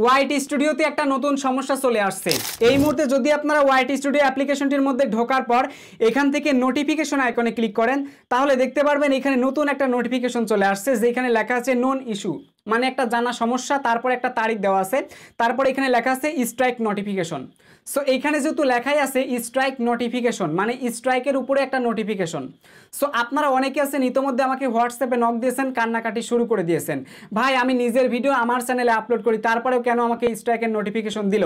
ওয়াইটি স্টুডিওতে একটা নতুন সমস্যা চলে আসছে। এই মুহূর্তে যদি আপনারা ওয়াইটি স্টুডিও অ্যাপ্লিকেশনটির মধ্যে ঢোকার পর এখান থেকে নোটিফিকেশন আইকনে ক্লিক করেন, তাহলে দেখতে পারবেন এখানে নতুন একটা নোটিফিকেশন চলে আসছে, যেখানে লেখা আছে নন ইস্যু, মানে একটা জানা সমস্যা, তারপর একটা তারিখ দেওয়া আছে, তারপর এখানে লেখা আছে স্ট্রাইক নোটিফিকেশন। সো এইখানে যেহেতু লেখাই আছে স্ট্রাইক নোটিফিকেশন, মানে স্ট্রাইকের উপরে একটা নোটিফিকেশন। সো আপনারা অনেকে আছেন ইতোমধ্যে আমাকে হোয়াটসঅ্যাপে নক দিয়েছেন, কান্নাকাটি শুরু করে দিয়েছেন, ভাই আমি নিজের ভিডিও আমার চ্যানেলে আপলোড করি, তারপরেও কেন আমাকে স্ট্রাইকের নোটিফিকেশন দিল,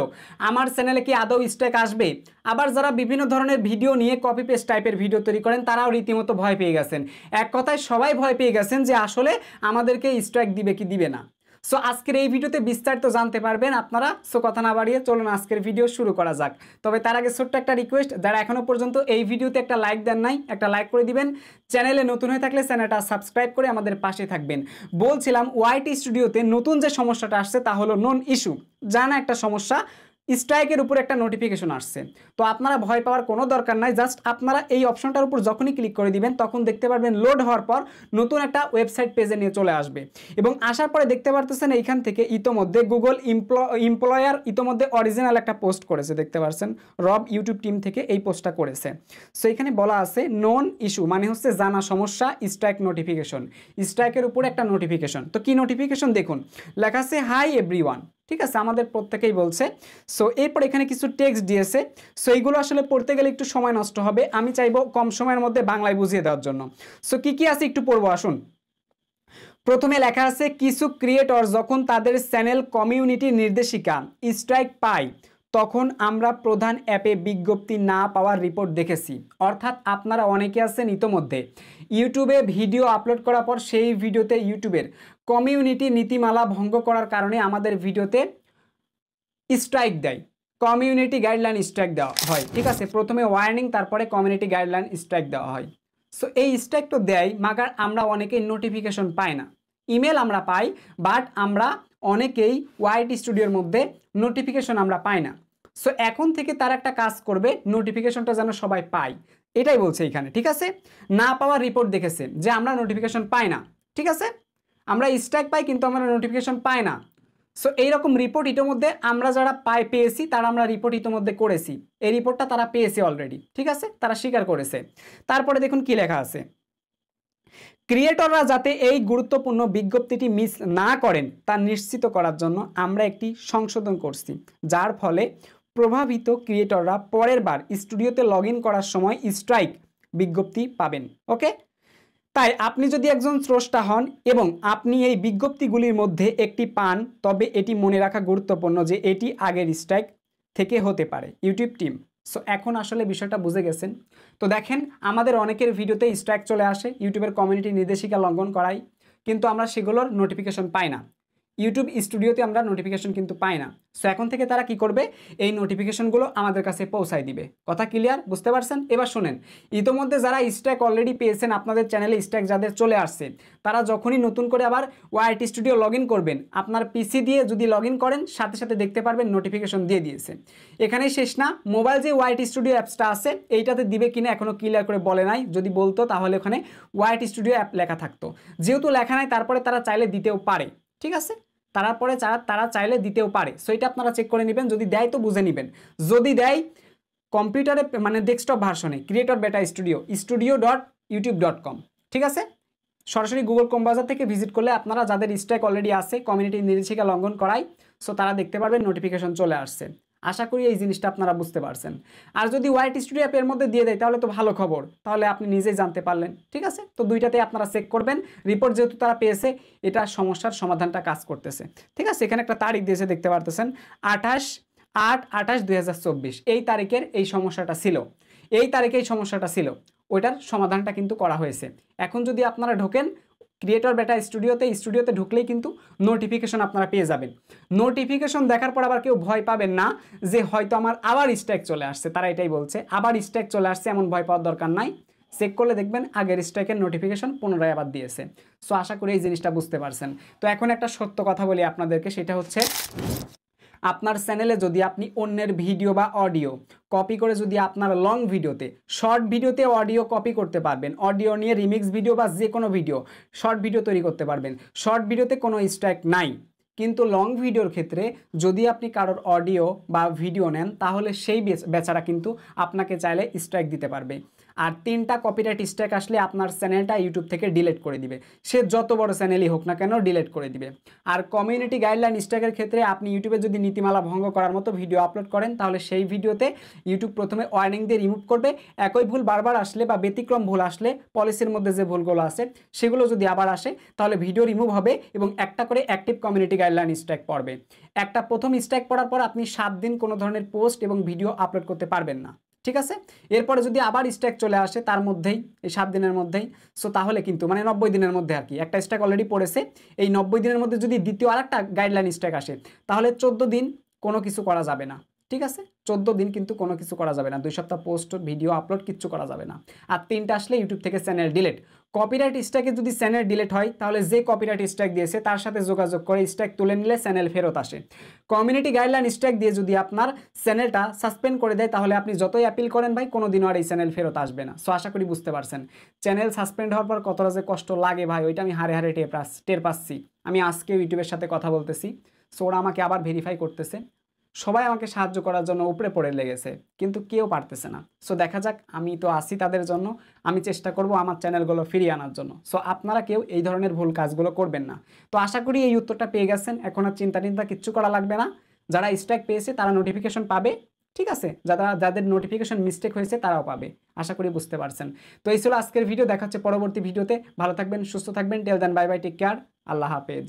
আমার চ্যানেলে কি আদৌ স্ট্রাইক আসবে? আবার যারা বিভিন্ন ধরনের ভিডিও নিয়ে কপি পেস্ট টাইপের ভিডিও তৈরি করেন, তারাও রীতিমতো ভয় পেয়ে গেছেন। এক কথায় সবাই ভয় পেয়ে গেছেন যে আসলে আমাদেরকে স্ট্রাইক দিবে কি দিবে না। সো আজকের এই ভিডিওতে বিস্তারিত জানতে পারবেন আপনারা। সো কথা না বাড়িয়ে চলুন আজকের ভিডিও শুরু করা যাক। তবে তার আগে ছোট্ট একটা রিকোয়েস্ট, যারা এখনো পর্যন্ত এই ভিডিওতে একটা লাইক দেন নাই, একটা লাইক করে দিবেন। চ্যানেলে নতুন হয়ে থাকলে চ্যানেলটা সাবস্ক্রাইব করে আমাদের পাশে থাকবেন। বলছিলাম ওয়াইটি স্টুডিওতে নতুন যে সমস্যাটা আসছে তা হলো নন ইস্যু, জানা একটা সমস্যা, স্ট্রাইকের উপর একটা নোটিফিকেশন আসছে। তো আপনারা ভয় পাওয়ার কোনো দরকার নাই, জাস্ট আপনারা এই অপশনটার উপর যখনই ক্লিক করে দিবেন তখন দেখতে পারবেন লোড হওয়ার পর নতুন একটা ওয়েবসাইট পেজে নিয়ে চলে আসবে, এবং আসার পরে দেখতে পারতেছেন এইখান থেকে ইতোমধ্যে গুগল এমপ্লয়ার ইতোমধ্যে অরিজিনাল একটা পোস্ট করেছে, দেখতে পাচ্ছেন রব ইউটিউব টিম থেকে এই পোস্টটা করেছে। সো এখানে বলা আছে নন ইস্যু মানে হচ্ছে জানা সমস্যা, স্ট্রাইক নোটিফিকেশন, স্ট্রাইকের উপর একটা নোটিফিকেশন। তো কি নোটিফিকেশন দেখুন, লেখা আছে হাই এভরিওয়ান, ঠিক আছে, আমাদের প্রত্যেকেই বলছে। সো এরপর এখানে কিছু টেক্সট দিয়েছে। সো এইগুলো আসলে পড়তে গেলে একটু সময় নষ্ট হবে, আমি চাইবো কম সময়ের মধ্যে বাংলায় বুঝিয়ে দেওয়ার জন্য। সো কি কি আছে একটু পড়বো আসুন। প্রথমে লেখা আছে কিছু ক্রিয়েটর যখন তাদের চ্যানেল কমিউনিটি নির্দেশিকা স্ট্রাইক পায়, তখন আমরা প্রধান অ্যাপে বিজ্ঞপ্তি না পাওয়ার রিপোর্ট দেখেছি। অর্থাৎ আপনারা অনেকে আছেন ইতোমধ্যে ইউটিউবে ভিডিও আপলোড করার পর সেই ভিডিওতে ইউটিউবের কমিউনিটি নীতিমালা ভঙ্গ করার কারণে আমাদের ভিডিওতে স্ট্রাইক দেয়, কমিউনিটি গাইডলাইন স্ট্রাইক দেওয়া হয়, ঠিক আছে, প্রথমে ওয়ার্নিং তারপরে কমিউনিটি গাইডলাইন স্ট্রাইক দেওয়া হয়। সো এই স্ট্রাইক তো দেয়, মাগার আমরা অনেকেই নোটিফিকেশন পাই না। ইমেল আমরা পাই, বাট আমরা অনেকেই ওয়াইটি স্টুডিওর মধ্যে নোটিফিকেশন আমরা পাই না। সো এখন থেকে তারা একটা কাজ করবে, নোটিফিকেশনটা যেন সবাই পায়, এটাই বলছে এখানে, ঠিক আছে। না পাওয়ার রিপোর্ট দেখেছে যে আমরা নোটিফিকেশন পাই না, ঠিক আছে, আমরা স্ট্রাইক পাই কিন্তু আমরা নোটিফিকেশন পাই না। সো এইরকম রিপোর্ট ইতিমধ্যে আমরা যারা পেয়েছি তারা আমরা রিপোর্ট ইতিমধ্যে করেছি, এই রিপোর্টটা তারা পেয়েছে অলরেডি, ঠিক আছে, তারা স্বীকার করেছে। তারপরে দেখুন কি লেখা আছে, ক্রিয়েটররা যাতে এই গুরুত্বপূর্ণ বিজ্ঞপ্তিটি মিস না করেন তা নিশ্চিত করার জন্য আমরা একটি সংশোধন করছি, যার ফলে প্রভাবিত ক্রিয়েটররা পরের বার স্টুডিওতে লগ ইন করার সময় স্ট্রাইক বিজ্ঞপ্তি পাবেন। ওকে, তাই আপনি যদি একজন স্রষ্টা হন এবং আপনি এই বিজ্ঞপ্তিগুলির মধ্যে একটি পান, তবে এটি মনে রাখা গুরুত্বপূর্ণ যে এটি আগের স্ট্রাইক থেকে হতে পারে। ইউটিউব টিম, সো এখন আসলে বিষয়টা বুঝে গেছেন। তো দেখেন আমাদের অনেকের ভিডিওতে স্ট্রাইক চলে আসে, ইউটিউবের কমিউনিটি নির্দেশিকা লঙ্ঘন করাই, কিন্তু আমরা সেগুলোর নোটিফিকেশন পাই না। ইউটিউব স্টুডিওতে আমরা নোটিফিকেশন কিন্তু পাই না। সো এখন থেকে তারা কি করবে, এই নোটিফিকেশনগুলো আমাদের কাছে পৌঁছায় দিবে। কথা ক্লিয়ার, বুঝতে পারছেন? এবার শোনেন, ইতোমধ্যে যারা স্ট্রাইক অলরেডি পেয়েছেন, আপনাদের চ্যানেলে স্ট্রাইক যাদের চলে আসছে, তারা যখনই নতুন করে আবার ওয়াইটি স্টুডিও লগ ইন করবেন, আপনার পিসি দিয়ে যদি লগ ইন করেন সাথে সাথে দেখতে পারবেন নোটিফিকেশন দিয়ে দিয়েছে। এখানেই শেষ না, মোবাইল যে ওয়াইটি স্টুডিও অ্যাপসটা আছে এইটাতে দিবে কিনা এখনও ক্লিয়ার করে বলে নাই, যদি বলতো তাহলে ওখানে ওয়াইটি স্টুডিও অ্যাপ লেখা থাকতো। যেহেতু লেখা নাই তারপরে তারা চাইলে দিতেও পারে, ঠিক আছে, তারপরে তারা চাইলে দিতেও পারে। সো এটা আপনারা চেক করে নেবেন, যদি দেয় তো বুঝে নেবেন, যদি দেয় কম্পিউটারে মানে ডেস্কটপ ভার্সনে ক্রিয়েটর বেটা studio.youtube.com, ঠিক আছে, সরাসরি গুগল ক্রোম ব্রাউজার থেকে ভিজিট করলে আপনারা যাদের স্ট্রাইক অলরেডি আছে কমিউনিটি নির্দেশিকা লঙ্ঘন করায়, সো তারা দেখতে পারবেন নোটিফিকেশন চলে আসছে। আশা করি এই জিনিসটা আপনারা বুঝতে পারছেন। আর যদি ওয়াইটি স্টুডিও অ্যাপের মধ্যে দিয়ে দেয় তাহলে তো ভালো খবর, তাহলে আপনি নিজেই জানতে পারলেন, ঠিক আছে। তো দুইটাতেই আপনারা চেক করবেন, রিপোর্ট যেহেতু তারা পেয়েছে এটা সমস্যার সমাধানটা কাজ করতেছে, ঠিক আছে। এখানে একটা তারিখ দিয়েছে দেখতে পারতেছেন 28/8/2024, এই তারিখের এই সমস্যাটা ছিল, এই তারিখে এই সমস্যাটা ছিল, ওইটার সমাধানটা কিন্তু করা হয়েছে। এখন যদি আপনারা ঢোকেন ক্রিয়েটর বেটা স্টুডিওতে ঢুকলেই কিন্তু নোটিফিকেশন আপনারা পেয়ে যাবেন। নোটিফিকেশন দেখার পর আবার কেউ ভয় পাবেন না যে হয়তো আমার আবার স্ট্রাইক চলে আসছে, তারা এটাই বলছে আবার স্ট্রাইক চলে আসছে, এমন ভয় পাওয়ার দরকার নাই। চেক করলে দেখবেন আগের স্ট্রাইকের নোটিফিকেশন পুনরায় আবার দিয়েছে। সো আশা করি এই জিনিসটা বুঝতে পারছেন। তো এখন একটা সত্য কথা বলি আপনাদেরকে, সেটা হচ্ছে আপনার চ্যানেলে যদি আপনি অন্যের ভিডিও বা অডিও কপি করে যদি আপনার লং ভিডিওতে, শর্ট ভিডিওতে অডিও কপি করতে পারবেন, অডিও নিয়ে রিমিক্স ভিডিও বা যে কোনো ভিডিও শর্ট ভিডিও তৈরি করতে পারবেন, শর্ট ভিডিওতে কোনো স্ট্রাইক নাই, কিন্তু লং ভিডিওর ক্ষেত্রে যদি আপনি কারোর অডিও বা ভিডিও নেন তাহলে সেই বেচারা কিন্তু আপনাকে চাইলে স্ট্রাইক দিতে পারবে। আর 3টা কপিরাইট স্ট্রাইক আসলে আপনার চ্যানেলটা ইউটিউব থেকে ডিলিট করে দিবে, সে যত বড় চ্যানেলই হোক না কেন ডিলিট করে দিবে। আর কমিউনিটি গাইডলাইন স্ট্রাইকের ক্ষেত্রে আপনি ইউটিউবে যদি নীতিমালা ভঙ্গ করার মতো ভিডিও আপলোড করেন তাহলে সেই ভিডিওতে ইউটিউব প্রথমে ওয়ার্নিং দিয়ে রিমুভ করবে। একই ভুল বারবার আসলে বা ব্যতিক্রম ভুল আসলে, পলিসির মধ্যে যে ভুলগুলো আছে সেগুলো যদি আবার আসে তাহলে ভিডিও রিমুভ হবে এবং একটা করে অ্যাক্টিভ কমিউনিটি গাইডলাইন স্ট্রাইক পড়বে। একটা প্রথম স্ট্রাইক পড়ার পর আপনি 7 দিন কোনো ধরনের পোস্ট এবং ভিডিও আপলোড করতে পারবেন না, ঠিক আছে। এরপরে যদি আবার স্ট্রাইক চলে আসে তার মধ্যেই, এই 7 দিনের মধ্যেই, সো তাহলে কিন্তু মানে 90 দিনের মধ্যে আর কি, একটা স্ট্রাইক অলরেডি পড়েছে, এই 90 দিনের মধ্যে যদি দ্বিতীয় আরেকটা গাইডলাইন স্ট্রাইক আসে তাহলে 14 দিন কোনো কিছু করা যাবে না, ঠিক আছে। 14 দিন কিন্তু কোনো কিছু করা যাবে না, 2 সপ্তাহ পোস্ট ভিডিও আপলোড কিচ্ছু করা যাবে না। আর 3টা আসলে ইউটিউব থেকে চ্যানেল ডিলিট। কপিরাইট স্ট্রাইকে যদি চ্যানেল ডিলিট হয় তাহলে যে কপিরাইট স্ট্রাইক দিয়েছে তার সাথে যোগাযোগ করে স্ট্রাইক তুলে নিলে চ্যানেল ফেরত আসে। কমিউনিটি গাইডলাইন স্ট্রাইক দিয়ে যদি আপনার চ্যানেলটা সাসপেন্ড করে দেয় তাহলে আপনি যতই অ্যাপিল করেন ভাই কোনোদিনও আর এই চ্যানেল ফেরত আসবে না। সো আশা করি বুঝতে পারছেন চ্যানেল সাসপেন্ড হওয়ার পর কতটা যে কষ্ট লাগে ভাই, ওইটা আমি হারে হারে টের পাচ্ছি। আমি আজকেও ইউটিউবের সাথে কথা বলতেছি, সো ওরা আমাকে আবার ভেরিফাই করতেছে, সবাই আমাকে সাহায্য করার জন্য উপরে পড়ে লেগেছে কিন্তু কেউ পারতেছে না। সো দেখা যাক, আমি তো আছি তাদের জন্য, আমি চেষ্টা করব আমার চ্যানেলগুলো ফিরিয়ে আনার জন্য। সো আপনারা কেউ এই ধরনের ভুল কাজগুলো করবেন না। তো আশা করি এই উত্তরটা পেয়ে গেছেন, এখন আর চিন্তা কিচ্ছু করা লাগবে না। যারা স্ট্রাইক পেয়েছে তারা নোটিফিকেশন পাবে, ঠিক আছে, যাদের নোটিফিকেশন মিস্টেক হয়েছে তারাও পাবে। আশা করি বুঝতে পারছেন। তো এই ছিল আজকের ভিডিও, দেখা হচ্ছে পরবর্তী ভিডিওতে। ভালো থাকবেন, সুস্থ থাকবেন, টেল দেন, বাই বাই, টেক কেয়ার, আল্লাহ হাফেজ।